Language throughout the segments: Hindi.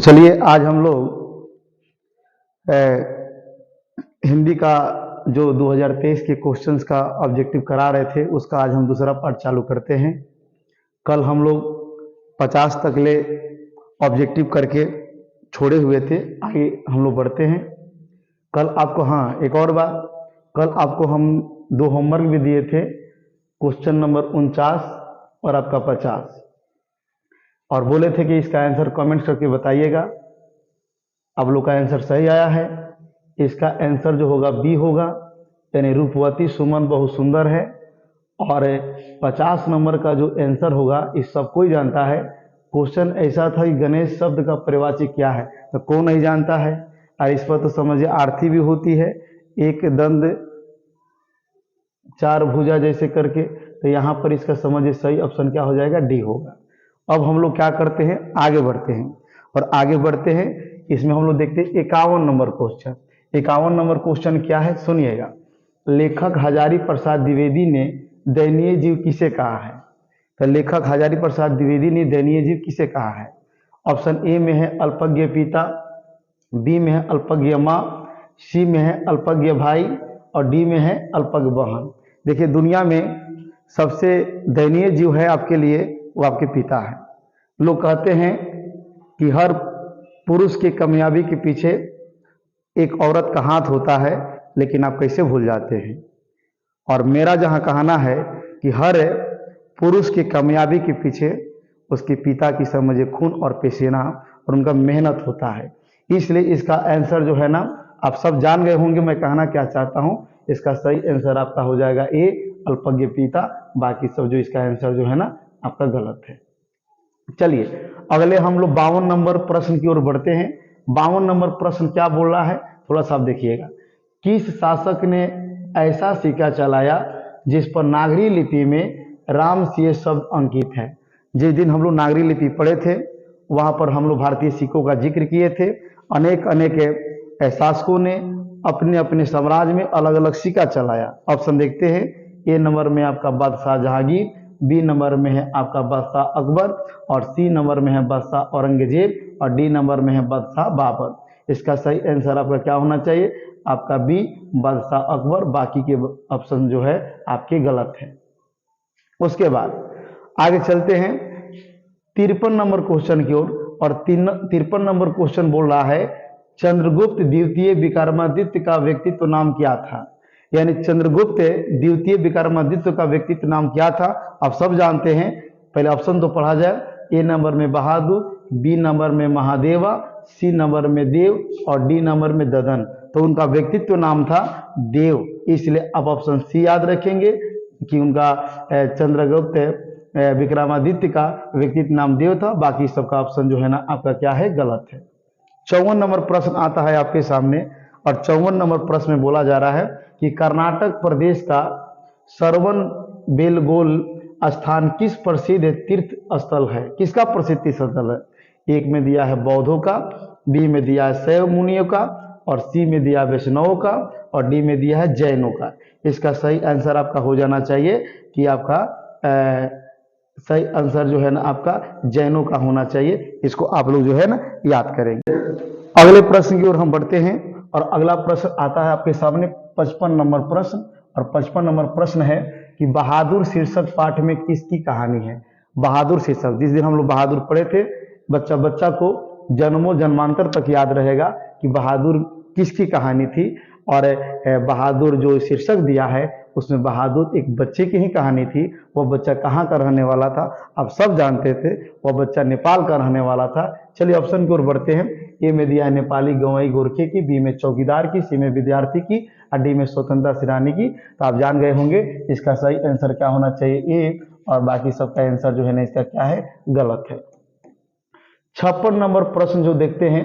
चलिए आज हम लोग हिंदी का जो 2023 के क्वेश्चंस का ऑब्जेक्टिव करा रहे थे उसका आज हम दूसरा पार्ट चालू करते हैं। कल हम लोग 50 तक ले ऑब्जेक्टिव करके छोड़े हुए थे, आगे हम लोग बढ़ते हैं। कल आपको एक और बात, कल आपको हम 2 होमवर्क भी दिए थे, क्वेश्चन नंबर 49 और आपका 50, और बोले थे कि इसका आंसर कमेंट्स करके बताइएगा। आप लोग का आंसर सही आया है। इसका आंसर जो होगा बी होगा, यानी रूपवती सुमन बहुत सुंदर है। और 50 नंबर का जो आंसर होगा इस सब कोई जानता है। क्वेश्चन ऐसा था कि गणेश शब्द का परिवाची क्या है, तो कौन नहीं जानता है। और इस पर तो समझिए आरती भी होती है, एक दंड 4 भुजा जैसे करके। तो यहाँ पर इसका समझिए सही ऑप्शन क्या हो जाएगा, डी होगा। अब हम लोग क्या करते हैं, आगे बढ़ते हैं, और आगे बढ़ते हैं इसमें हम लोग देखते हैं 51 नंबर क्वेश्चन। 51 नंबर क्वेश्चन क्या है सुनिएगा। लेखक हजारी प्रसाद द्विवेदी ने दयनीय जीव किसे कहा है। तो लेखक हजारी प्रसाद द्विवेदी ने दयनीय जीव किसे कहा है। ऑप्शन ए में है अल्पज्ञ पिता, बी में है अल्पज्ञ माँ, सी में है अल्पज्ञ भाई, और डी में है अल्पज्ञ बहन। देखिए दुनिया में सबसे दयनीय जीव है आपके लिए, वो आपके पिता है। लोग कहते हैं कि हर पुरुष की कामयाबी के पीछे एक औरत का हाथ होता है, लेकिन आप कैसे भूल जाते हैं। और मेरा जहां कहना है कि हर पुरुष की कामयाबी के पीछे उसके पिता की समझे खून और पसीना और उनका मेहनत होता है। इसलिए इसका आंसर जो है ना, आप सब जान गए होंगे मैं कहना क्या चाहता हूं। इसका सही आंसर आपका हो जाएगा ए, अल्पज्ञ पिता। बाकी सब जो इसका आंसर जो है ना आपका गलत है। चलिए अगले हम लोग 52 नंबर प्रश्न की ओर बढ़ते हैं। 52 नंबर प्रश्न क्या बोल रहा है, थोड़ा सा आप देखिएगा। किस शासक ने ऐसा सिक्का चलाया जिस पर नागरी लिपि में राम सिंह शब्द अंकित है। जिस दिन हम लोग नागरी लिपि पढ़े थे वहां पर हम लोग भारतीय सिक्कों का जिक्र किए थे। अनेक अनेक शासकों ने अपने अपने साम्राज्य में अलग अलग सिक्का चलाया। ऑप्शन देखते हैं। ए नंबर में आपका बादशाह जहांगीर, बी नंबर में है आपका बादशाह अकबर, और सी नंबर में है बादशाह औरंगजेब, और डी नंबर में है बादशाह बाबर। इसका सही आंसर आपका क्या होना चाहिए, आपका बी बादशाह अकबर। बाकी के ऑप्शन जो है आपके गलत है। उसके बाद आगे चलते हैं 53 नंबर क्वेश्चन की ओर, और 53 नंबर क्वेश्चन बोल रहा है चंद्रगुप्त द्वितीय विक्रमादित्य का व्यक्तित्व नाम क्या था। यानी चंद्रगुप्त द्वितीय विक्रमादित्य का व्यक्तित्व नाम क्या था। आप सब जानते हैं, पहले ऑप्शन तो पढ़ा जाए। ए नंबर में बहादुर, बी नंबर में महादेवा, सी नंबर में देव, और डी नंबर में ददन। तो उनका व्यक्तित्व नाम था देव, इसलिए आप ऑप्शन सी याद रखेंगे कि उनका चंद्रगुप्त विक्रमादित्य का व्यक्तित्व नाम देव था। बाकी सबका ऑप्शन जो है ना आपका क्या है, गलत है। 54 नंबर प्रश्न आता है आपके सामने, और 54 नंबर प्रश्न में बोला जा रहा है कि कर्नाटक प्रदेश का श्रवण बेलगोल स्थान किस प्रसिद्ध तीर्थ स्थल है। किसका प्रसिद्ध तीर्थ स्थल है। एक में दिया है बौद्धों का, बी में दिया है शैव मुनियों का, और सी में दिया वैष्णवों का, और डी में दिया है जैनों का। इसका सही आंसर आपका हो जाना चाहिए कि आपका सही आंसर जो है ना आपका जैनों का होना चाहिए। इसको आप लोग जो है ना याद करेंगे। अगले प्रश्न की ओर हम बढ़ते हैं, और अगला प्रश्न आता है आपके सामने 55 नंबर प्रश्न। और 55 नंबर प्रश्न है कि बहादुर शीर्षक पाठ में किसकी कहानी है। बहादुर शीर्षक, जिस दिन हम लोग बहादुर पढ़े थे, बच्चा बच्चा को जन्मों जन्मांतर तक याद रहेगा कि बहादुर किसकी कहानी थी। और बहादुर जो शीर्षक दिया है उसमें बहादुर एक बच्चे की ही कहानी थी। वह बच्चा कहाँ का रहने वाला था, आप सब जानते थे, वह बच्चा नेपाल का रहने वाला था। चलिए ऑप्शन की ओर बढ़ते हैं। ए में दिया है नेपाली गवई गोरखे की, बी में चौकीदार की, सी में विद्यार्थी की, और डी में स्वतंत्रता सेनानी की। तो आप जान गए होंगे इसका सही आंसर क्या होना चाहिए, ए। और बाकी सबका आंसर जो है ना इसका क्या है, गलत है। 56 नंबर प्रश्न जो देखते हैं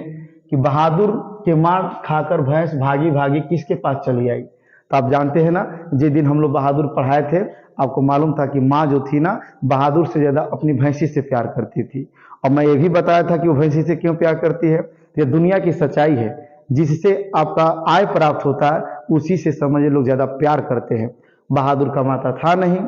कि बहादुर के मार खाकर भैंस भागी भागी किसके पास चली आई। तो आप जानते हैं ना, जिस दिन हम लोग बहादुर पढ़ाए थे आपको मालूम था कि माँ जो थी ना बहादुर से ज्यादा अपनी भैंसी से प्यार करती थी। और मैं ये भी बताया था कि वो भैंसी से क्यों प्यार करती है। ये दुनिया की सच्चाई है, जिससे आपका आय प्राप्त होता है उसी से समझे लोग ज्यादा प्यार करते हैं। बहादुर कमाता था नहीं,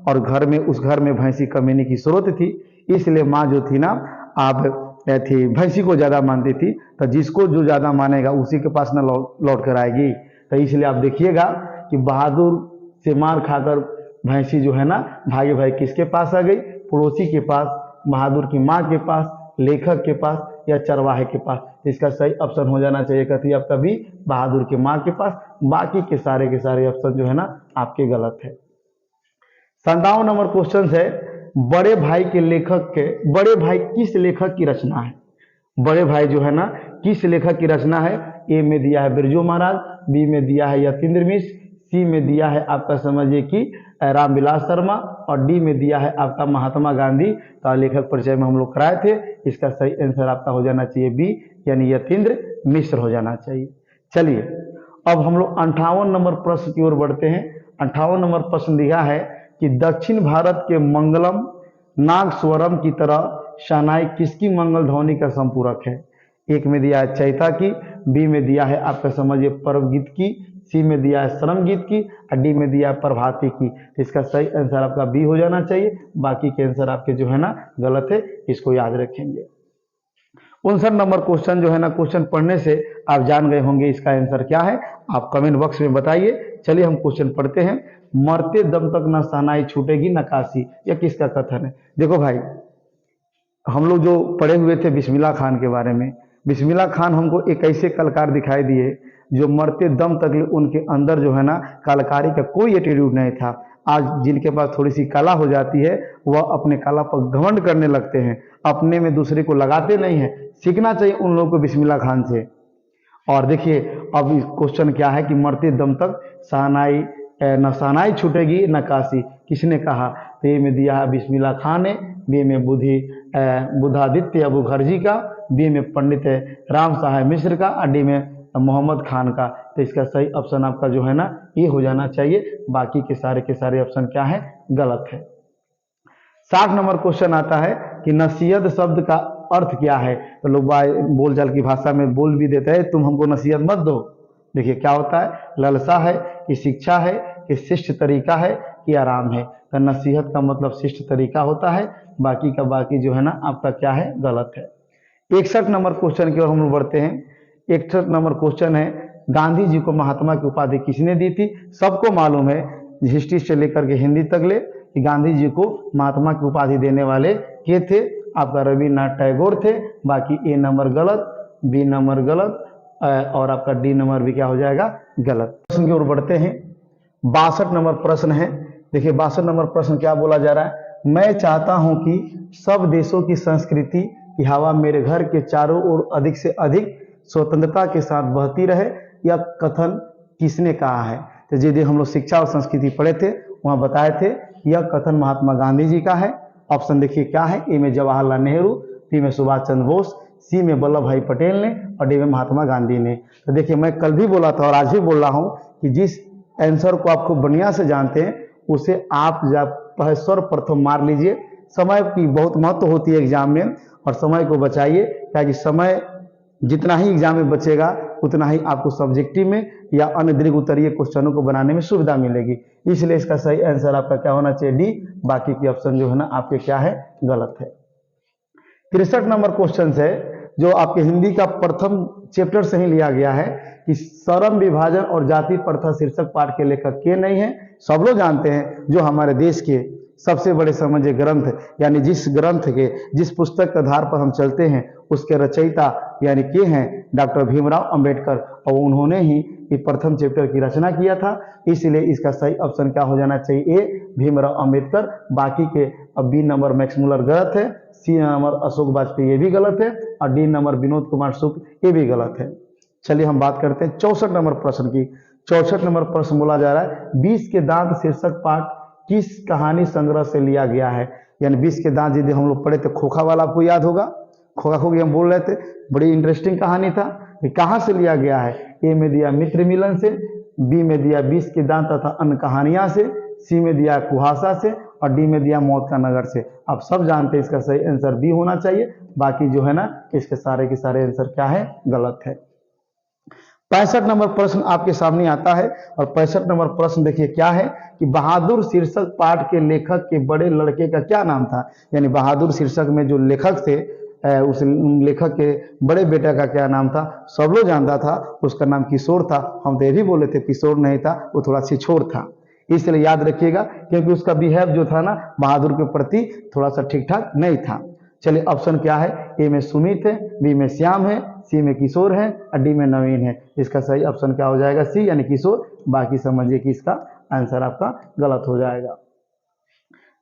और घर में उस घर में भैंसी कमाने की जरूरत थी, इसलिए माँ जो थी ना आप थी भैंसी को ज़्यादा मानती थी, तो जिसको जो ज़्यादा मानेगा उसी के पास ना लौट कर आएगी। तो इसलिए आप देखिएगा कि बहादुर से मार खाकर भैंसी जो है ना भागे भाई किसके पास आ गई, पड़ोसी के पास, बहादुर की माँ के पास, लेखक के पास या चरवाहे के पास। इसका सही ऑप्शन हो जाना चाहिए कथी आपका बी, बहादुर की माँ के पास। बाकी के सारे ऑप्शन जो है ना आपके गलत है। 57 नंबर क्वेश्चन है, बड़े भाई के लेखक के, बड़े भाई किस लेखक की रचना है? बड़े भाई जो है ना किस लेखक की रचना है? ए में दिया है बिरजू महाराज, बी में दिया है यतीन्द्र मिश्र, सी में दिया है आपका समझिए कि रामविलास शर्मा, और डी में दिया है आपका महात्मा गांधी का लेखक परिचय में हम लोग कराए थे। इसका सही आंसर आपका हो जाना चाहिए बी, यानी यतीन्द्र मिश्र हो जाना चाहिए। चलिए अब हम लोग 58 नंबर प्रश्न की ओर बढ़ते हैं। 58 नंबर प्रश्न दिया है कि दक्षिण भारत के मंगलम नागस्वरम की तरह शहनाई किसकी मंगल ध्वनि का संपूरक है? एक में दिया है चैता की, बी में दिया है आपका समझिए पर्व गीत की, सी में दिया है श्रम गीत की, और डी में दिया है प्रभाती की। इसका सही आंसर आपका बी हो जाना चाहिए। बाकी के आंसर आपके जो है ना गलत है, इसको याद रखेंगे। 59 नंबर क्वेश्चन जो है ना, क्वेश्चन पढ़ने से आप जान गए होंगे इसका आंसर क्या है, आप कमेंट बॉक्स में बताइए। चलिए हम क्वेश्चन पढ़ते हैं। मरते दम तक न शहनाई छूटेगी न काशी, यह किसका कथन है? देखो भाई, हम लोग जो पढ़े हुए थे बिस्मिल्लाह खान के बारे में, बिस्मिल्लाह खान हमको एक ऐसे कलाकार दिखाई दिए जो मरते दम तक उनके अंदर जो है ना कलाकारी का कोई एटीट्यूड नहीं था। आज जिनके पास थोड़ी सी कला हो जाती है वह अपने कला पर घमंड करने लगते हैं, अपने में दूसरे को लगाते नहीं हैं। सीखना चाहिए उन लोगों को बिस्मिल्लाह खान से। और देखिए अब क्वेश्चन क्या है कि मरते दम तक शहनाई न शहनाई छूटेगी न काशी, किसने कहा? तो ए में दिया है बिस्मिल्लाह खान ने, बी में बुधादित्य मुखर्जी का, बी में पंडित राम साहब मिश्र का, और डी में मोहम्मद खान का। तो इसका सही ऑप्शन आपका जो है ना ये हो जाना चाहिए। बाकी के सारे ऑप्शन क्या है, गलत है। 60 नंबर क्वेश्चन आता है कि नसीहत शब्द का अर्थ क्या है? तो लोग बोलचाल की भाषा में बोल भी देते हैं तुम हमको नसीहत मत दो। देखिए क्या होता है, लालसा है कि शिक्षा है कि शिष्ट तरीका है कि आराम है? तो नसीहत का मतलब शिष्ट तरीका होता है। बाकी का बाकी जो है ना आपका क्या है, गलत है। 61 नंबर क्वेश्चन की ओर हम लोग बढ़ते हैं। 61 नंबर क्वेश्चन है, गांधी जी को महात्मा की उपाधि किसने दी थी? सबको मालूम है हिस्ट्री से लेकर के हिंदी तक ले कि गांधी जी को महात्मा की उपाधि देने वाले के थे? आपका रविन्द्रनाथ टैगोर थे। बाकी ए नंबर गलत, बी नंबर गलत, और आपका डी नंबर भी क्या हो जाएगा, गलत। प्रश्न की ओर बढ़ते हैं। 62 नंबर प्रश्न है। देखिए 62 नंबर प्रश्न क्या बोला जा रहा है, मैं चाहता हूं कि सब देशों की संस्कृति की हवा मेरे घर के चारों ओर अधिक से अधिक स्वतंत्रता के साथ बहती रहे। यह कथन किसने कहा है? तो जी हम लोग शिक्षा और संस्कृति पढ़े थे, वहां बताए थे यह कथन महात्मा गांधी जी का है। ऑप्शन देखिए क्या है, ए में जवाहरलाल नेहरू, बी में सुभाष चंद्र बोस, सी में वल्लभ भाई पटेल ने, और डी में महात्मा गांधी ने। तो देखिए मैं कल भी बोला था और आज भी बोल रहा हूं कि जिस आंसर को आप खूब बढ़िया से जानते हैं उसे आप सर्वप्रथम मार लीजिए। समय की बहुत महत्व होती है एग्जाम में, और समय को बचाइए, क्योंकि समय जितना ही एग्जाम में बचेगा उतना ही आपको सब्जेक्टिव में या अन्य दीर्घ उत्तरीय क्वेश्चनों को बनाने में सुविधा मिलेगी। इसलिए इसका सही आंसर आपका क्या होना चाहिए, डी। बाकी की ऑप्शन जो है ना आपके क्या है, गलत है। 63 नंबर क्वेश्चन है जो आपके हिंदी का प्रथम चैप्टर से ही लिया गया है कि श्रम विभाजन और जाति प्रथा शीर्षक पाठ के लेखक के नहीं है? सब लोग जानते हैं, जो हमारे देश के सबसे बड़े समझे ग्रंथ, यानी जिस ग्रंथ के जिस पुस्तक के आधार पर हम चलते हैं उसके रचयिता यानी के हैं डॉक्टर भीमराव अंबेडकर, और उन्होंने ही ये प्रथम चैप्टर की रचना किया था। इसलिए इसका सही ऑप्शन क्या हो जाना चाहिए, ए भीमराव अंबेडकर। बाकी के अब बी नंबर मैक्स मुलर गलत है, सी नंबर अशोक वाजपेयी ये भी गलत है, और डी नंबर विनोद कुमार सुख ये भी गलत है। चलिए हम बात करते हैं 64 नंबर प्रश्न की। 64 नंबर प्रश्न बोला जा रहा है 20 के दांत शीर्षक पाठ किस कहानी संग्रह से लिया गया है? यानी 20 के दांत यदि हम लोग पढ़े थे, खोखा वाला आपको याद होगा, खोखा खोखी हम बोल रहे थे, बड़ी इंटरेस्टिंग कहानी था। कहाँ से लिया गया है? ए में दिया मित्र मिलन से, बी में दिया 20 के दांत तथा अन्य कहानियां से, सी में दिया कुहासा से, और डी में दिया मौत का नगर से। आप सब जानते हैं इसका सही आंसर बी होना चाहिए। बाकी जो है ना इसके सारे के सारे आंसर क्या है, गलत है। 65 नंबर प्रश्न आपके सामने आता है, और 65 नंबर प्रश्न देखिए क्या है कि बहादुर शीर्षक पाठ के लेखक के बड़े लड़के का क्या नाम था? यानी बहादुर शीर्षक में जो लेखक थे उस लेखक के बड़े बेटा का क्या नाम था, सब लोग जानता था, उसका नाम किशोर था। हम तो ये भी बोले थे किशोर नहीं था, वो थोड़ा छिछोर था, इसलिए याद रखिएगा, क्योंकि उसका बिहेव जो था ना बहादुर के प्रति थोड़ा सा ठीक ठाक नहीं था। चलिए ऑप्शन क्या है, ए में सुमित है, बी में श्याम है, सी में किशोर है और डी में नवीन है। इसका सही ऑप्शन क्या हो जाएगा, सी यानी किशोर। बाकी समझिए कि इसका आंसर आपका गलत हो जाएगा।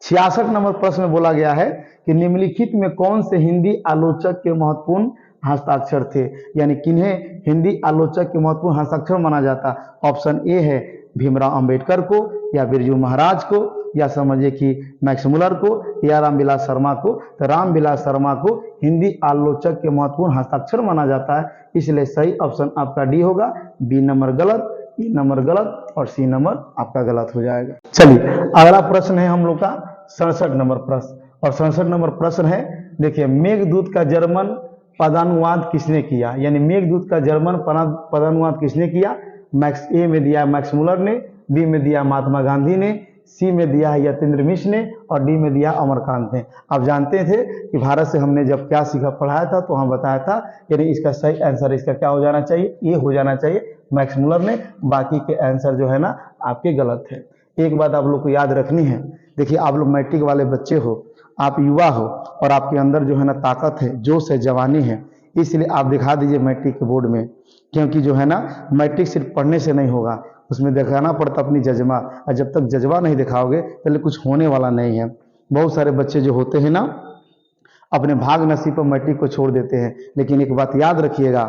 66 नंबर प्रश्न में बोला गया है कि निम्नलिखित में कौन से हिंदी आलोचक के महत्वपूर्ण हस्ताक्षर थे, यानी किन्हें हिंदी आलोचक के महत्वपूर्ण हस्ताक्षर माना जाता। ऑप्शन ए है भीमराव अंबेडकर को, या बिरजू महाराज को, या समझिए कि मैक्स मुलर को, या रामविलास शर्मा को। तो रामविलास शर्मा को हिंदी आलोचक के महत्वपूर्ण हस्ताक्षर माना जाता है, इसलिए सही ऑप्शन आपका डी होगा। बी नंबर गलत, ई नंबर गलत और सी नंबर आपका गलत हो जाएगा। चलिए अगला प्रश्न है हम लोग का 67 नंबर प्रश्न, और 67 नंबर प्रश्न है, देखिए मेघदूत का जर्मन पदानुवाद किसने किया, यानी मेघदूत का जर्मन पदानुवाद किसने किया। मैक्स ए में दिया मैक्स मुलर ने, बी में दिया महात्मा गांधी ने, सी में दिया है यतीन्द्र मिश्र ने और डी में दिया अमरकांत ने। आप जानते थे कि भारत से हमने जब क्या सीखा पढ़ाया था तो हम बताया था, यानी इसका सही आंसर इसका क्या हो जाना चाहिए, ये हो जाना चाहिए मैक्स मुलर ने। बाकी के आंसर जो है ना आपके गलत है। एक बात आप लोग को याद रखनी है, देखिए आप लोग मैट्रिक वाले बच्चे हो, आप युवा हो और आपके अंदर जो है ना ताकत है, जोश है, जवानी है, इसलिए आप दिखा दीजिए मैट्रिक के बोर्ड में, क्योंकि जो है ना मैट्रिक सिर्फ पढ़ने से नहीं होगा, उसमें दिखाना पड़ता अपनी जज्बा, और जब तक जज्बा नहीं दिखाओगे पहले कुछ होने वाला नहीं है। बहुत सारे बच्चे जो होते हैं ना अपने भाग नसीब पर मैट्रिक को छोड़ देते हैं, लेकिन एक बात याद रखिएगा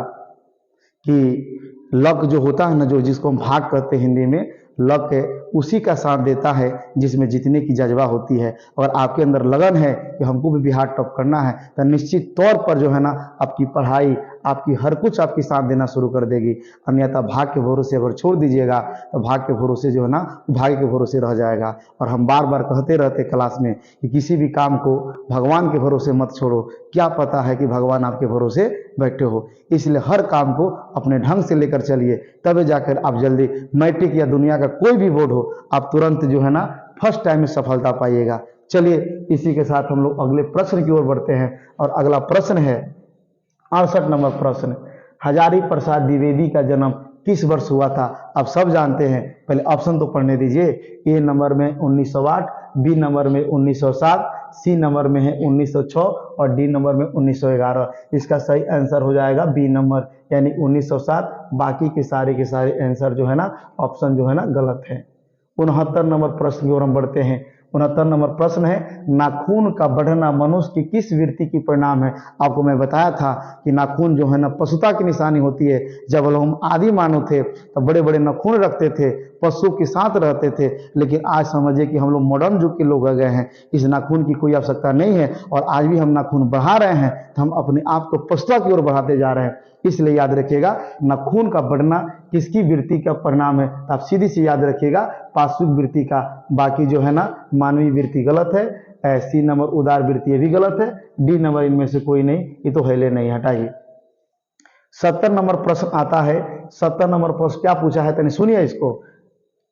कि लक जो होता है ना, जो जिसको हम भाग कहते हैं हिंदी में, लक है, उसी का साथ देता है जिसमें जीतने की जज्बा होती है। अगर आपके अंदर लगन है कि हमको भी बिहार टॉप करना है, तो निश्चित तौर पर जो है ना आपकी पढ़ाई, आपकी हर कुछ आपकी साथ देना शुरू कर देगी। अन्यथा भाग के भरोसे अगर छोड़ दीजिएगा तो भाग के भरोसे जो है ना भाग्य के भरोसे रह जाएगा। और हम बार बार कहते रहते क्लास में कि किसी भी काम को भगवान के भरोसे मत छोड़ो, क्या पता है कि भगवान आपके भरोसे बैठे हो। इसलिए हर काम को अपने ढंग से लेकर चलिए, तब जाकर आप जल्दी मैट्रिक या दुनिया का कोई भी बोर्ड हो, आप तुरंत जो है ना फर्स्ट टाइम में सफलता पाइएगा। चलिए इसी के साथ हम लोग अगले प्रश्न की ओर बढ़ते हैं, और अगला प्रश्न है 68 नंबर प्रश्न, हजारी प्रसाद द्विवेदी का जन्म किस वर्ष हुआ था। आप सब जानते हैं, पहले ऑप्शन तो पढ़ने दीजिए। ए नंबर में 1908, बी नंबर में 1907, सी नंबर में है 1906 और डी नंबर में 1911। इसका सही आंसर हो जाएगा बी नंबर यानी 1907। बाकी के सारे आंसर जो है ना ऑप्शन जो है ना गलत है। 69 नंबर प्रश्न की ओर हम बढ़ते हैं। 69 नंबर प्रश्न है, नाखून का बढ़ना मनुष्य की किस वृत्ति की परिणाम है। आपको मैं बताया था कि नाखून जो है ना पशुता की निशानी होती है। जब हम आदि मानव थे तब बड़े बड़े नाखून रखते थे, पशु के साथ रहते थे, लेकिन आज समझिए कि हम लोग मॉडर्न युग के लोग आ गए हैं, इस नाखून की कोई आवश्यकता नहीं है और आज भी हम नाखून बढ़ा रहे हैं, तो हम अपने आप को पशुता की ओर बढ़ाते जा रहे हैं। इसलिए याद रखिएगा नाखून का बढ़ना किसकी वृत्ति का परिणाम है, तो आप सीधी सी याद रखिएगा पाशविक वृत्ति का। बाकी जो है ना मानवीय वृत्ति गलत है, सी नंबर उदार वृत्ति भी गलत है, डी नंबर इनमें से कोई नहीं, ये तो हेले नहीं, हटाइए। 70 नंबर प्रश्न आता है। 70 नंबर प्रश्न क्या पूछा है तनी सुनिए इसको।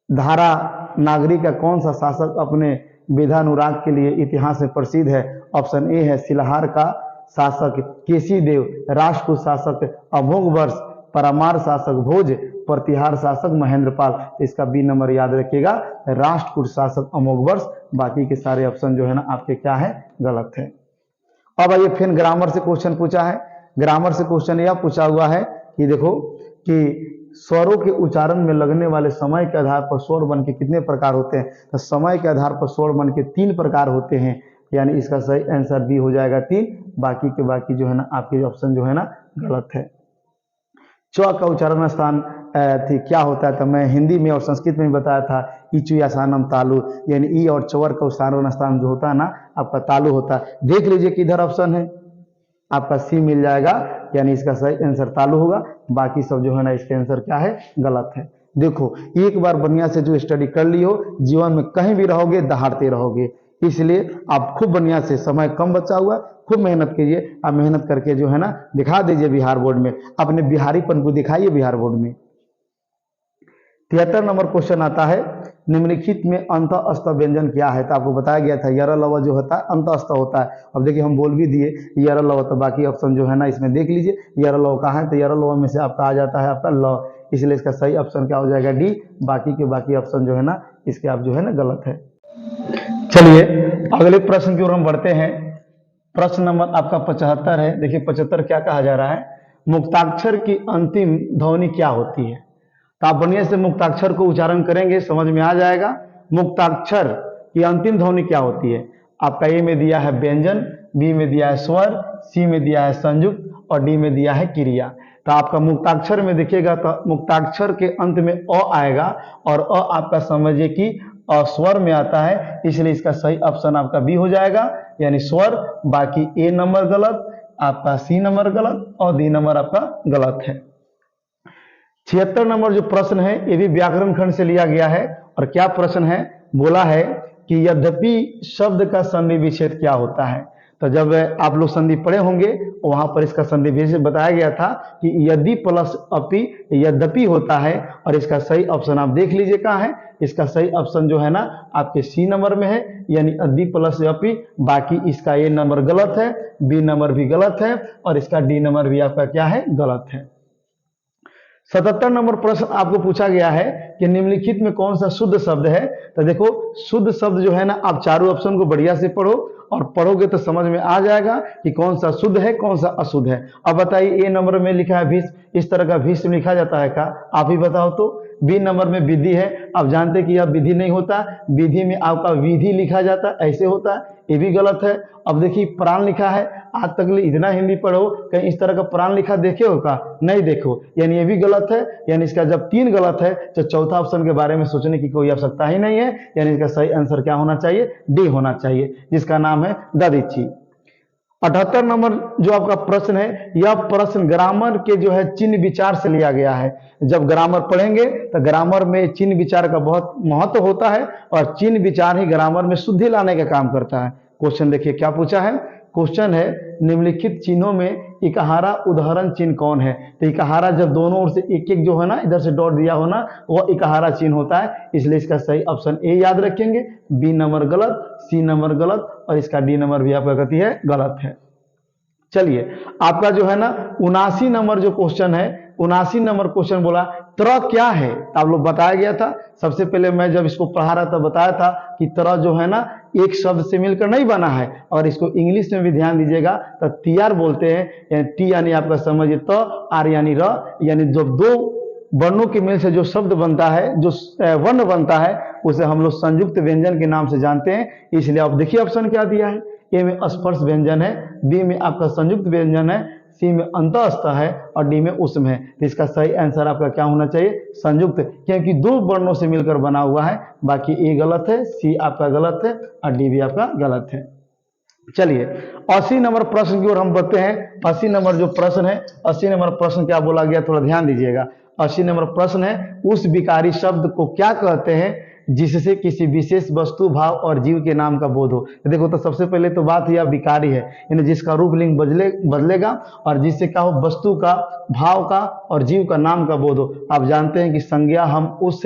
धारा नागरी का कौन सा शासक अपने वेदानुराग के लिए इतिहास में प्रसिद्ध है। ऑप्शन ए है सिलहार का शासक केसी देव, राष्ट्रकूट शासक अमोघवर्ष, परमार शासक भोज, प्रतिहार शासक महेंद्रपाल। इसका बी नंबर याद रखिएगा, राष्ट्रकूट शासक अमोघवर्ष। बाकी के सारे ऑप्शन जो है ना आपके क्या है गलत है। अब आइए फिर ग्रामर से क्वेश्चन पूछा है। ग्रामर से क्वेश्चन यह पूछा हुआ है कि देखो कि स्वरों के उच्चारण में लगने वाले समय के आधार पर स्वर बन के कितने प्रकार होते हैं। तो समय के आधार पर स्वर बन के 3 प्रकार होते हैं, यानी इसका सही आंसर बी हो जाएगा 3। बाकी के बाकी जो है ना आपके ऑप्शन जो है ना गलत है। च का उच्चारण स्थान थी क्या होता है, तो मैं हिंदी में और संस्कृत में बताया था इचु या सानम तालु, यानी ई और चवर का उच्चारण स्थान जो होता है ना आपका तालु होता है। देख लीजिए किधर ऑप्शन है, आपका सी मिल जाएगा, यानी इसका सही आंसर तालु होगा। बाकी सब जो है ना इसके आंसर क्या है गलत है। देखो एक बार बढ़िया से जो स्टडी कर ली हो, जीवन में कहीं भी रहोगे दहाड़ते रहोगे। इसलिए आप खूब बढ़िया से, समय कम बचा हुआ, खूब मेहनत कीजिए। आप मेहनत करके जो है ना दिखा दीजिए बिहार बोर्ड में, अपने बिहारीपन को दिखाइए बिहार बोर्ड में। 73 नंबर क्वेश्चन आता है, निम्नलिखित में अंतःस्थ व्यंजन क्या है। तो आपको बताया गया था यर लव जो होता है अंतःस्थ होता है। अब देखिए हम बोल भी दिए यर लव, तो बाकी ऑप्शन जो है ना इसमें देख लीजिए यर लव कहाँ है। तो यर लव में से आपका आ जाता है आपका ल, इसलिए इसका सही ऑप्शन क्या हो जाएगा डी। बाकी के बाकी ऑप्शन जो है ना इसके आप जो है ना गलत है। चलिए अगले प्रश्न की ओर हम बढ़ते हैं। प्रश्न नंबर आपका 75 है। देखिए 75 क्या कहा जा रहा है, मुक्ताक्षर की अंतिम ध्वनि क्या होती है। तो आप बढ़िया से मुक्ताक्षर को उच्चारण करेंगे, समझ में आ जाएगा। मुक्ताक्षर की अंतिम ध्वनि क्या होती है। आपका ए में दिया है व्यंजन, बी में दिया है स्वर, सी में दिया है संयुक्त और डी में दिया है क्रिया। तो आपका मुक्ताक्षर में देखिएगा तो मुक्ताक्षर के अंत में अ आएगा और अ आपका समझिए कि स्वर में आता है, इसलिए इसका सही ऑप्शन आपका बी हो जाएगा यानी स्वर। बाकी ए नंबर गलत, आपका सी नंबर गलत और डी नंबर आपका गलत है। 76 नंबर जो प्रश्न है ये भी व्याकरण खंड से लिया गया है। और क्या प्रश्न है, बोला है कि यद्यपि शब्द का संधि विच्छेद क्या होता है। तो जब आप लोग संधि पढ़े होंगे वहां पर इसका संधि विच्छेद बताया गया था कि यदि प्लस अपि यद्यपि होता है। और इसका सही ऑप्शन आप देख लीजिए कहाँ है। इसका सही ऑप्शन जो है ना आपके सी नंबर में है यानी यदि प्लस अपि। बाकी इसका ए नंबर गलत है, बी नंबर भी गलत है और इसका डी नंबर भी आपका क्या है गलत है। 77 नंबर प्रश्न आपको पूछा गया है कि निम्नलिखित में कौन सा शुद्ध शब्द है। तो देखो शुद्ध शब्द जो है ना आप चारों ऑप्शन को बढ़िया से पढ़ो और पढ़ोगे तो समझ में आ जाएगा कि कौन सा शुद्ध है कौन सा अशुद्ध है। अब बताइए ए नंबर में लिखा है भीष्म, इस तरह का भीष्म लिखा जाता है क्या, आप ही बताओ तो। बी नंबर में विधि है, आप जानते कि यह विधि नहीं होता, विधि में आपका विधि लिखा जाता है ऐसे होता है, ये भी गलत है। अब देखिए प्राण लिखा है, आज तक इतना हिंदी पढ़ो कहीं इस तरह का प्राण लिखा देखे हो का, नहीं देखो, यानी ये भी गलत है। यानी इसका जब 3 गलत है तो चौथा ऑप्शन के बारे में सोचने की कोई आवश्यकता ही नहीं है। यानी इसका सही आंसर क्या होना चाहिए, डी होना चाहिए, जिसका नाम है दधीची। 78 नंबर जो आपका प्रश्न है, यह प्रश्न ग्रामर के जो है चिन्ह विचार से लिया गया है। जब ग्रामर पढ़ेंगे तो ग्रामर में चिन्ह विचार का बहुत महत्व होता है और चिन्ह विचार ही ग्रामर में शुद्धि लाने का काम करता है। क्वेश्चन देखिए क्या पूछा है, क्वेश्चन है निम्नलिखित चिन्हों में इकहारा उदाहरण चिन्ह कौन है। तो इकहारा जब दोनों ओर से एक एक जो है ना इधर से डॉट दिया हो ना वह इकहारा चिन्ह होता है, इसलिए इसका सही ऑप्शन ए याद रखेंगे। बी नंबर गलत, सी नंबर गलत और इसका डी नंबर भी आपका गति है गलत है। चलिए आपका जो है ना 79 नंबर जो क्वेश्चन है, 79 नंबर क्वेश्चन बोला तरह क्या है। आप लोग बताया गया था, सबसे पहले मैं जब इसको पढ़ा रहा था बताया था कि तरह जो है ना एक शब्द से मिलकर नहीं बना है। और इसको इंग्लिश में भी ध्यान दीजिएगा तो टीआर बोलते हैं, यानी टी यानी आपका समझिए तो, आर यानी र, यानी जब 2 वर्णों के मेल से जो शब्द बनता है, जो वर्ण बनता है उसे हम लोग संयुक्त व्यंजन के नाम से जानते हैं। इसलिए आप देखिए ऑप्शन क्या दिया है, ए में स्पर्श व्यंजन है, बी में आपका संयुक्त व्यंजन है, सी में अंतःस्थ है और डी में उष्म है। तो इसका सही आंसर आपका क्या होना चाहिए, संयुक्त, क्योंकि 2 वर्णों से मिलकर बना हुआ है। बाकी ए गलत है, सी आपका गलत है और डी भी आपका गलत है। चलिए 80 नंबर प्रश्न की ओर हम बढ़ते हैं। 80 नंबर जो प्रश्न है, 80 नंबर प्रश्न क्या बोला गया थोड़ा ध्यान दीजिएगा। 80 नंबर प्रश्न है, उस विकारी शब्द को क्या कहते हैं जिससे किसी विशेष वस्तु भाव और जीव के नाम का बोध हो। देखो तो सबसे पहले तो बात यह विकारी है, यानी जिसका रूप लिंग बदलेगा और जिससे क्या हो वस्तु का, भाव का और जीव का नाम का बोध हो। आप जानते हैं कि संज्ञा हम उस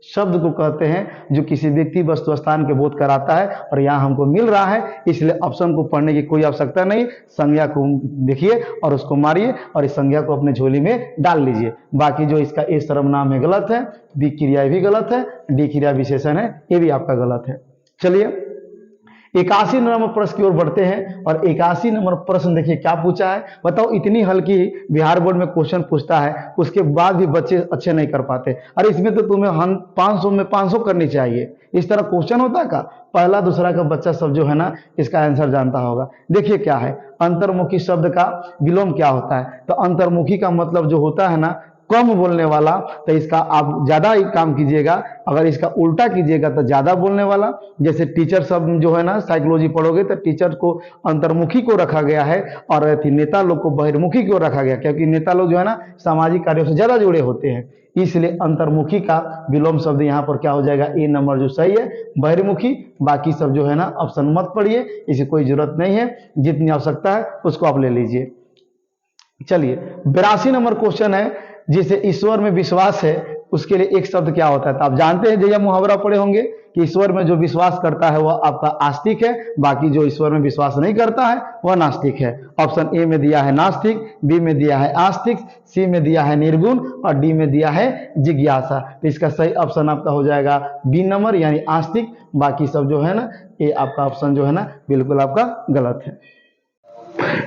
शब्द को कहते हैं जो किसी व्यक्ति वस्तु स्थान के बोध कराता है और यहाँ हमको मिल रहा है, इसलिए ऑप्शन को पढ़ने की कोई आवश्यकता नहीं। संज्ञा को देखिए और उसको मारिए और इस संज्ञा को अपने झोली में डाल लीजिए। बाकी जो इसका ए सर्वनाम है गलत है, बी क्रिया भी गलत है, डी क्रिया विशेषण है ये भी आपका गलत है। चलिए 81 नंबर प्रश्न की ओर बढ़ते हैं और 81 नंबर प्रश्न देखिए क्या पूछा है। बताओ इतनी हल्की बिहार बोर्ड में क्वेश्चन पूछता है उसके बाद भी बच्चे अच्छे नहीं कर पाते। अरे इसमें तो तुम्हें 500 में 500 करनी चाहिए, इस तरह क्वेश्चन होता है का। पहला दूसरा का बच्चा सब जो है ना इसका आंसर जानता होगा। देखिए क्या है, अंतर्मुखी शब्द का विलोम क्या होता है। तो अंतर्मुखी का मतलब जो होता है ना कम बोलने वाला, तो इसका आप ज्यादा ही काम कीजिएगा। अगर इसका उल्टा कीजिएगा तो ज्यादा बोलने वाला। जैसे टीचर शब्द जो है ना साइकोलॉजी पढ़ोगे तो टीचर को अंतर्मुखी को रखा गया है और नेता लोग को बहिर्मुखी को रखा गया, क्योंकि नेता लोग जो है ना सामाजिक कार्यों से ज्यादा जुड़े होते हैं। इसलिए अंतर्मुखी का विलोम शब्द यहाँ पर क्या हो जाएगा, ए नंबर जो सही है बहिर्मुखी। बाकी सब जो है ना ऑप्शन मत पढ़िए, इसे कोई जरूरत नहीं है, जितनी आवश्यकता है उसको आप ले लीजिए। चलिए 82 नंबर क्वेश्चन है, जिसे ईश्वर में विश्वास है उसके लिए एक शब्द क्या होता है? तो आप जानते हैं, जैसे मुहावरा पढ़े होंगे कि ईश्वर में जो विश्वास करता है वह आपका आस्तिक है, बाकी जो ईश्वर में विश्वास नहीं करता है वह नास्तिक है। ऑप्शन ए में दिया है नास्तिक, बी में दिया है आस्तिक, सी में दिया है निर्गुण और डी में दिया है जिज्ञासा। तो इसका सही ऑप्शन आपका हो जाएगा बी नंबर यानी आस्तिक। बाकी सब जो है ना, ये आपका ऑप्शन जो है ना बिल्कुल आपका गलत है।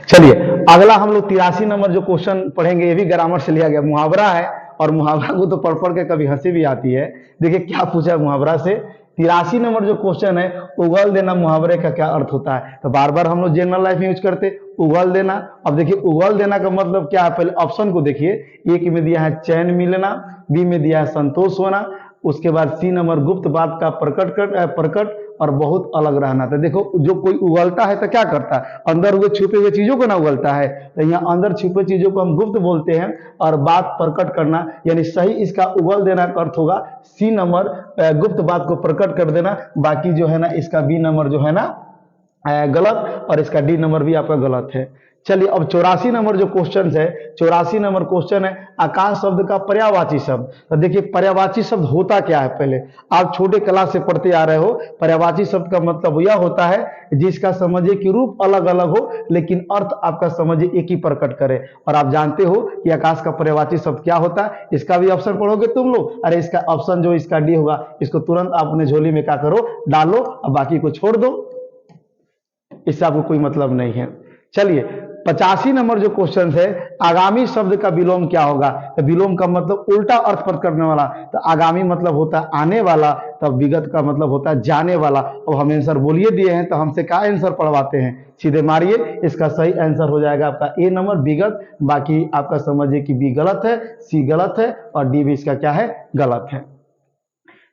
चलिए अगला हम लोग 83 नंबर जो क्वेश्चन पढ़ेंगे, ये भी ग्रामर से लिया गया मुहावरा है, और मुहावरा को तो पढ़ पढ़ के कभी हंसी भी आती है। देखिए क्या पूछा है मुहावरा से। 83 नंबर जो क्वेश्चन है, उगल देना मुहावरे का क्या अर्थ होता है? तो बार बार हम लोग जनरल लाइफ में यूज करते उगल देना। अब देखिए उगल देना का मतलब क्या है, पहले ऑप्शन को देखिए। एक में दिया है चैन मिलना, बी में दिया है संतोष होना, उसके बाद सी नंबर गुप्त बात का प्रकट और बहुत अलग रहना। तो देखो जो कोई उगलता है तो क्या करता है, अंदर हुए छुपे हुए चीजों को ना उगलता है। तो यहाँ अंदर छुपे चीजों को हम गुप्त बोलते हैं, और बात प्रकट करना यानी सही इसका उगल देना का अर्थ होगा सी नंबर, गुप्त बात को प्रकट कर देना। बाकी जो है ना इसका बी नंबर जो है ना गलत, और इसका डी नंबर भी आपका गलत है। चलिए अब 84 नंबर जो क्वेश्चन है, 84 नंबर क्वेश्चन है आकाश शब्द का पर्यायवाची शब्द। तो देखिए पर्यायवाची शब्द होता क्या है, पहले आप छोटे क्लास से पढ़ते आ रहे हो। पर्यायवाची शब्द का मतलब यह होता है जिसका समझिए कि रूप अलग अलग हो लेकिन अर्थ आपका समझिए एक ही प्रकट करे। और आप जानते हो कि आकाश का पर्यायवाची शब्द क्या होता है, इसका भी ऑप्शन पढ़ोगे तुम लोग। अरे इसका ऑप्शन जो इसका डी होगा, इसको तुरंत आप अपने झोली में क्या करो, डालो, और बाकी को छोड़ दो, इससे आपको कोई मतलब नहीं है। चलिए 85 नंबर जो क्वेश्चन है, आगामी शब्द का विलोम क्या होगा? तो विलोम का मतलब उल्टा अर्थ प्रकट करने वाला। तो आगामी मतलब होता है आने वाला, तब विगत का मतलब होता है जाने वाला। अब हम आंसर बोलिए दिए हैं तो हमसे क्या आंसर पढ़वाते हैं, सीधे मारिए। इसका सही आंसर हो जाएगा आपका ए नंबर विगत। बाकी आपका समझिए कि बी गलत है, सी गलत है और डी भी इसका क्या है, गलत है।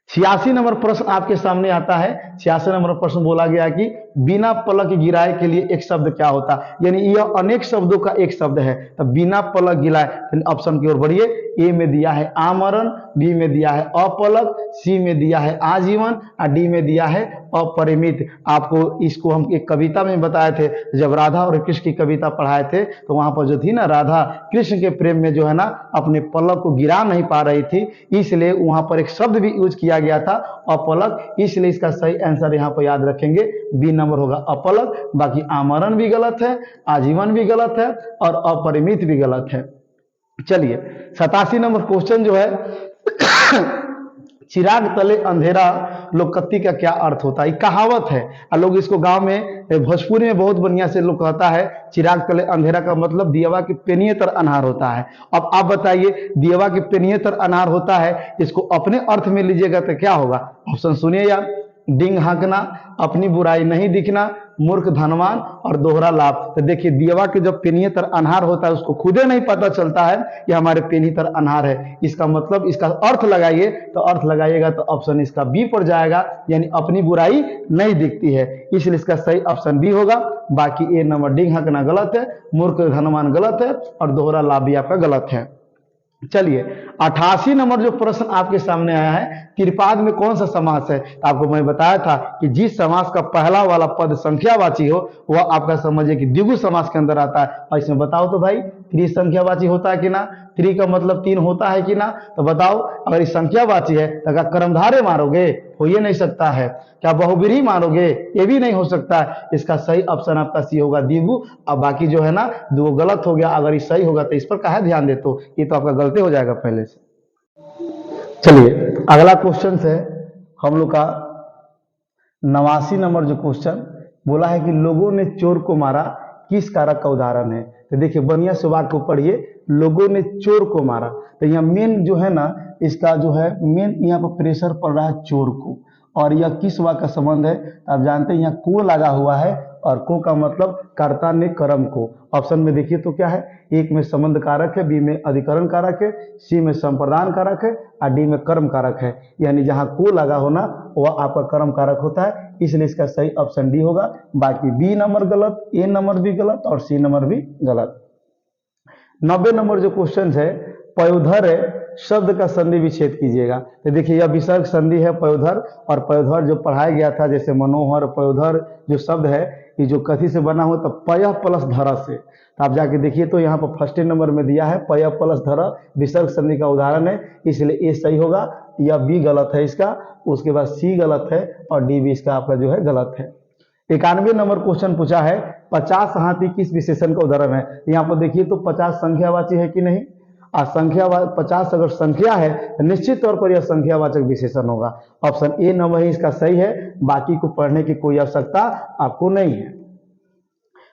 86 नंबर प्रश्न आपके सामने आता है। 86 नंबर प्रश्न बोला गया कि बिना पलक गिराए के लिए एक शब्द क्या होता है, यानी यह अनेक शब्दों का एक शब्द है। तो बिना पलक गिराए ऑप्शन की ओर बढ़िए। ए में दिया है आमरण, बी में दिया है अपलक, सी में दिया है आजीवन और डी में दिया है अपरिमित। आपको इसको हम एक कविता में बताए थे, जब राधा और कृष्ण की कविता पढ़ाए थे तो वहां पर जो थी ना, राधा कृष्ण के प्रेम में जो है ना अपने पलक को गिरा नहीं पा रही थी, इसलिए वहां पर एक शब्द भी यूज किया गया था अपलक। इसलिए इसका सही आंसर यहाँ पर याद रखेंगे बी नंबर होगा अपलक। बाकी आमरण भी गलत है, आजीवन भी गलत है और अपरिमित भी गलत है। चलिए 87 नंबर क्वेश्चन जो है चिराग तले अंधेरा लोककत्ती का क्या अर्थ होता है? कहावत है और लोग इसको गांव में भोजपुरी में बहुत बढ़िया से लोग कहता है चिराग तले अंधेरा का मतलब दियवा के पेनिये तर अनहार होता है। अब आप बताइए दियवा के पेनिये तर अनहार होता है, इसको अपने अर्थ में लीजिएगा तो क्या होगा? ऑप्शन सुनिए यार, डिंग हाँकना, अपनी बुराई नहीं दिखना, मूर्ख धनवान और दोहरा लाभ। तो देखिए दियवा के जब पेनिये तर अनहार होता है उसको खुदे नहीं पता चलता है कि हमारे पेनी तर अनहार है। इसका मतलब इसका अर्थ लगाइए, तो अर्थ लगाइएगा तो ऑप्शन इसका बी पर जाएगा, यानी अपनी बुराई नहीं दिखती है, इसलिए इसका सही ऑप्शन बी होगा। बाकी ए नंबर डिंग हाँकना गलत है, मूर्ख धनवान गलत है और दोहरा लाभ भी आपका गलत है। चलिए 88 नंबर जो प्रश्न आपके सामने आया है, त्रिपाद में कौन सा समास है? आपको मैं बताया था कि जिस समास का पहला वाला पद संख्यावाची हो वह आपका समझिए कि द्विगु समास के अंदर आता है। और इसमें बताओ तो भाई त्रिसंख्यावाची होता है कि ना? त्रि का मतलब 3 होता है कि ना? तो बताओ अगर इस संख्यावाची है तो क्या कर्मधारे मारोगे? हो ये नहीं सकता है। क्या बहुब्रीहि मारोगे? ये भी नहीं हो सकता है। इसका सही ऑप्शन आपका सी होगा द्विगु। अब बाकी जो है ना दो गलत हो गया, अगर ये सही होगा तो इस पर काहे ध्यान देते हो, ये तो आपका गलती हो जाएगा पहले से। चलिए अगला क्वेश्चन है हम लोग का 89 नंबर जो क्वेश्चन बोला है कि लोगों ने चोर को मारा, किस कारक का उदाहरण है? तो देखिए बढ़िया से वाक्य को पढ़िए, लोगों ने चोर को मारा। तो यहाँ मेन जो है ना इसका जो है मेन यहाँ पर प्रेशर पड़ रहा है चोर को, और यह किस वाक्य का संबंध है? आप जानते हैं यहाँ को लगा हुआ है और को का मतलब कर्ता ने कर्म को। ऑप्शन में देखिए तो क्या है, एक में संबंध कारक है, बी में अधिकरण कारक है, सी में संप्रदान कारक है और डी में कर्म कारक है। यानी जहां को लगा होना वह आपका कर्म कारक होता है, इसलिए इसका सही ऑप्शन डी होगा। बाकी बी नंबर गलत, ए नंबर भी गलत और सी नंबर भी गलत। 90 नंबर जो क्वेश्चन है, पयोधर शब्द का संधि विच्छेद कीजिएगा। तो देखिए यह विसर्ग संधि है पयोधर, और पयोधर जो पढ़ाया गया था जैसे मनोहर पयोधर जो शब्द है ये जो कथी से बना हुआ, तो पय प्लस धर से। तो आप जाके देखिए तो यहाँ पर फर्स्ट नंबर में दिया है पय प्लस धर विसर्ग संधि का उदाहरण है, इसलिए ए सही होगा, या बी गलत है इसका, उसके बाद सी गलत है और डी भी इसका आपका जो है गलत है। 91 नंबर क्वेश्चन पूछा है 50 हाथी किस विशेषण का उदाहरण है। यहाँ पर देखिए तो 50 संख्यावाची है कि नहीं, और संख्या 50 अगर संख्या है तो निश्चित तौर पर यह संख्यावाचक विशेषण होगा। ऑप्शन ए नंबर ही इसका सही है, बाकी को पढ़ने की कोई आवश्यकता आपको नहीं है।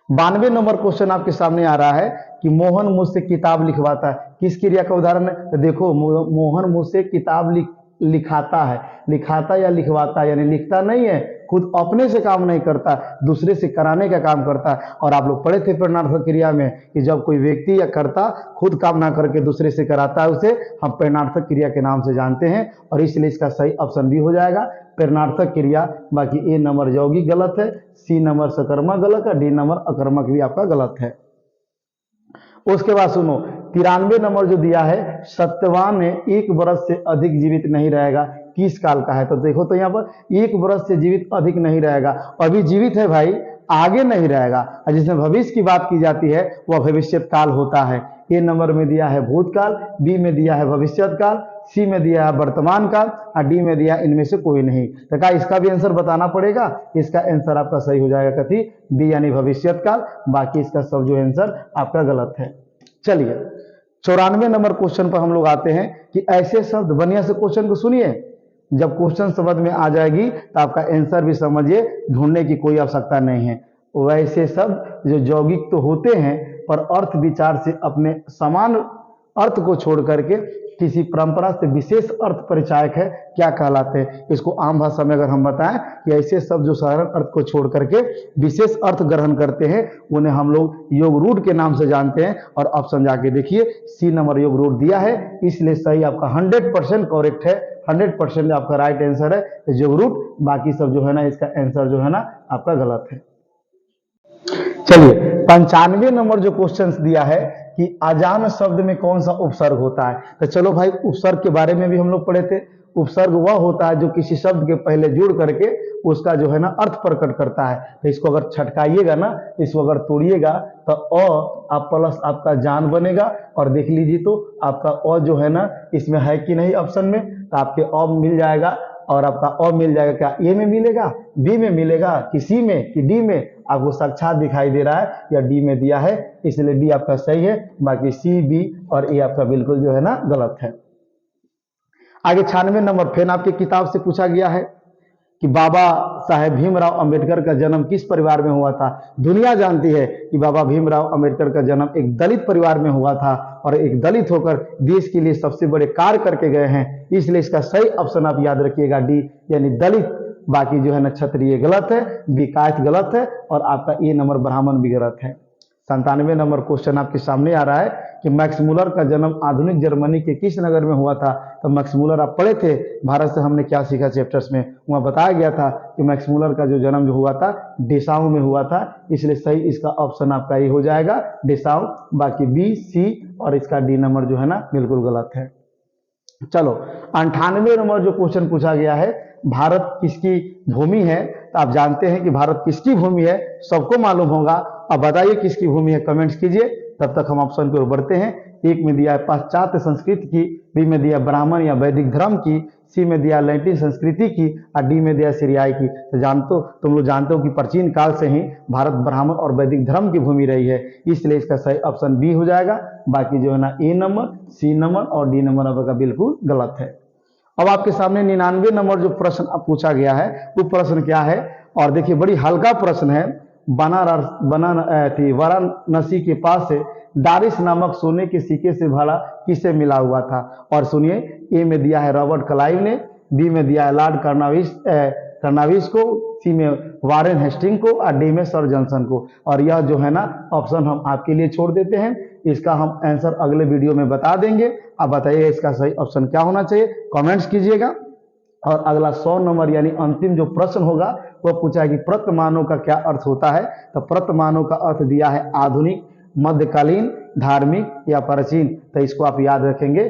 92 नंबर क्वेश्चन आपके सामने आ रहा है कि मोहन मुझसे किताब लिखवाता है, किस क्रिया का उदाहरण है। तो देखो मोहन मुझसे किताब लिखाता है, लिखाता या लिखवाता यानी लिखता नहीं है, खुद अपने से काम नहीं करता, दूसरे से कराने का काम करता है। और आप लोग पढ़े थे प्रेरणार्थक क्रिया में कि जब कोई व्यक्ति या कर्ता खुद काम ना करके दूसरे से कराता है उसे हम प्रेरणार्थक क्रिया के नाम से जानते हैं, और इसलिए इसका सही ऑप्शन बी हो जाएगा प्रेरणार्थक क्रिया। बाकी ए नंबर यौगिक गलत है, सी नंबर सकर्मक गलत है, डी नंबर अकर्मक भी आपका गलत है। उसके बाद सुनो 93 नंबर जो दिया है सत्यवान 1 वर्ष से अधिक जीवित नहीं रहेगा, किस काल का है। तो देखो तो यहाँ पर 1 वर्ष से जीवित अधिक नहीं रहेगा, अभी जीवित है भाई, आगे नहीं रहेगा। और जिसमें भविष्य की बात की जाती है वह भविष्यत काल होता है। ए नंबर में दिया है भूतकाल, बी में दिया है भविष्यत काल, सी में दिया है वर्तमान काल, और डी में दिया इनमें से कोई नहीं। तो क्या इसका भी आंसर बताना पड़ेगा, इसका आंसर आपका सही हो जाएगा कथी, बी यानी भविष्यत काल। बाकी इसका सब जो आंसर आपका गलत है। चलिए 94 नंबर क्वेश्चन पर हम लोग आते हैं कि ऐसे शब्द, बढ़िया से क्वेश्चन को सुनिए, जब क्वेश्चन समझ में आ जाएगी तो आपका आंसर भी समझिए, ढूंढने की कोई आवश्यकता नहीं है। वैसे शब्द जो यौगिक तो होते हैं पर अर्थ विचार से अपने समान अर्थ को छोड़ करके किसी परंपरा से विशेष अर्थ परिचायक है, क्या कहलाते हैं। इसको आम भाषा में अगर हम बताएं कि ऐसे शब्द जो साधारण अर्थ को छोड़ करके विशेष अर्थ ग्रहण करते हैं उन्हें हम लोग योग रूढ़ के नाम से जानते हैं। और ऑप्शन जाके देखिए सी नंबर योग रूढ़ दिया है, इसलिए सही आपका 100% करेक्ट है, 100% आपका राइट आंसर है योग रूढ़। बाकी सब जो है ना इसका आंसर जो है ना आपका गलत है। चलिए 95 नंबर जो क्वेश्चन दिया है कि अजान शब्द में कौन सा उपसर्ग होता है। तो चलो भाई उपसर्ग के बारे में भी हम लोग पढ़े थे। उपसर्ग वह होता है जो किसी शब्द के पहले जुड़ करके उसका जो है ना अर्थ प्रकट करता है। तो इसको अगर छटकाइएगा ना, इसको अगर तोड़िएगा तो अ आप प्लस आपका जान बनेगा, और देख लीजिए तो आपका अ जो है ना इसमें है कि नहीं ऑप्शन में, तो आपके अ मिल जाएगा। और आपका अ मिल जाएगा, क्या ए में मिलेगा, बी में मिलेगा, कि सी में, कि डी में, आपको साक्षात दिखाई दे रहा है या डी में दिया है, इसलिए डी आपका सही है। बाकी सी, बी और ए आपका बिल्कुल जो है ना गलत है। आगे 96 नंबर फिर आपकी किताब से पूछा गया है कि बाबा साहेब भीमराव अंबेडकर का जन्म किस परिवार में हुआ था। दुनिया जानती है कि बाबा भीमराव अंबेडकर का जन्म एक दलित परिवार में हुआ था, और एक दलित होकर देश के लिए सबसे बड़े कार्य करके गए हैं, इसलिए इसका सही ऑप्शन आप याद रखिएगा डी यानी दलित। बाकी जो है ना क्षत्रिय गलत है, विकायत गलत है, और आपका ए नंबर ब्राह्मण भी गलत है। 97 नंबर क्वेश्चन आपके सामने आ रहा है कि मैक्स मुलर का जन्म आधुनिक जर्मनी के किस नगर में हुआ था। तो मैक्स मुलर आप पढ़े थे भारत से हमने क्या सीखा चैप्टर्स में, वहाँ बताया गया था कि मैक्स मुलर का जो जन्म जो हुआ था डेसाऊ में हुआ था, इसलिए सही इसका ऑप्शन आपका ये हो जाएगा डेसाऊ। बाकी बी, सी और इसका डी नंबर जो है ना बिल्कुल गलत है। चलो 98 नंबर जो क्वेश्चन पूछा गया है भारत किसकी भूमि है। तो आप जानते हैं कि भारत किसकी भूमि है, सबको मालूम होगा। अब बताइए किसकी भूमि है, कमेंट्स कीजिए, तब तक हम ऑप्शन की ओर बढ़ते हैं। एक में दिया है पाश्चात्य संस्कृति की, बी में दिया ब्राह्मण या वैदिक धर्म की, सी में दिया लैटिन संस्कृति की, और डी में दिया सीरियाई की। तो तुम लोग जानते हो कि प्राचीन काल से ही भारत ब्राह्मण और वैदिक धर्म की भूमि रही है, इसलिए इसका सही ऑप्शन बी हो जाएगा। बाकी जो है ना ए नंबर, सी नंबर और डी नंबर आपका बिल्कुल गलत है। अब आपके सामने 99 नंबर जो प्रश्न पूछा गया है वो प्रश्न क्या है, और देखिए बड़ी हल्का प्रश्न है। वाराणसी के पास से दारिस नामक सोने के सिक्के से भरा किसे मिला हुआ था। और सुनिए ए में दिया है रॉबर्ट क्लाइव ने, बी में दिया है लॉर्ड कर्नाविस को, सी में वारेन हेस्टिंग को, और डी में सर जॉनसन को। और यह जो है ना ऑप्शन हम आपके लिए छोड़ देते हैं, इसका हम आंसर अगले वीडियो में बता देंगे। अब बताइए इसका सही ऑप्शन क्या होना चाहिए, कमेंट्स कीजिएगा। और अगला 100 नंबर यानी अंतिम जो प्रश्न होगा वो पूछा है कि प्रतमानव का क्या अर्थ होता है। तो प्रतमानव का अर्थ दिया है आधुनिक, मध्यकालीन, धार्मिक या प्राचीन। तो इसको आप याद रखेंगे,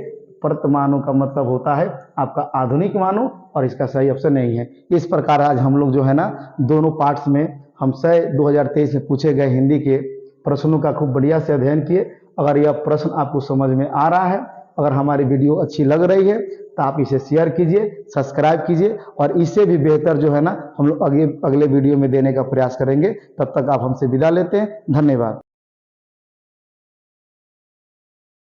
प्रत मानो का मतलब होता है आपका आधुनिक मानो, और इसका सही ऑप्शन नहीं है। इस प्रकार आज हम लोग जो है ना दोनों पार्ट्स में हम 2023 में पूछे गए हिंदी के प्रश्नों का खूब बढ़िया से अध्ययन किए। अगर यह प्रश्न आपको समझ में आ रहा है, अगर हमारी वीडियो अच्छी लग रही है तो आप इसे शेयर कीजिए, सब्सक्राइब कीजिए, और इससे भी बेहतर जो है ना हम लोग अगले वीडियो में देने का प्रयास करेंगे। तब तक आप हमसे विदा लेते हैं। धन्यवाद।